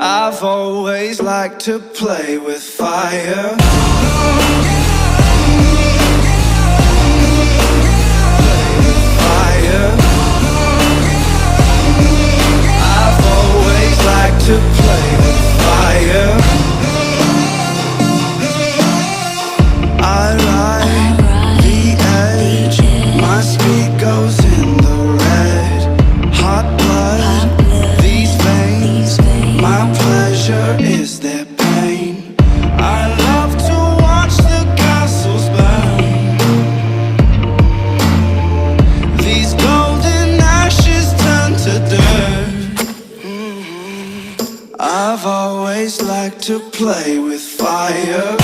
I've always liked to play with fire. I've always liked to play with fire. I ride the edge, my speed goes in the red. Hot blood, these veins, my pleasure is their pain. I love to watch the castles burn. These golden ashes turn to dirt. I've always liked to play with fire.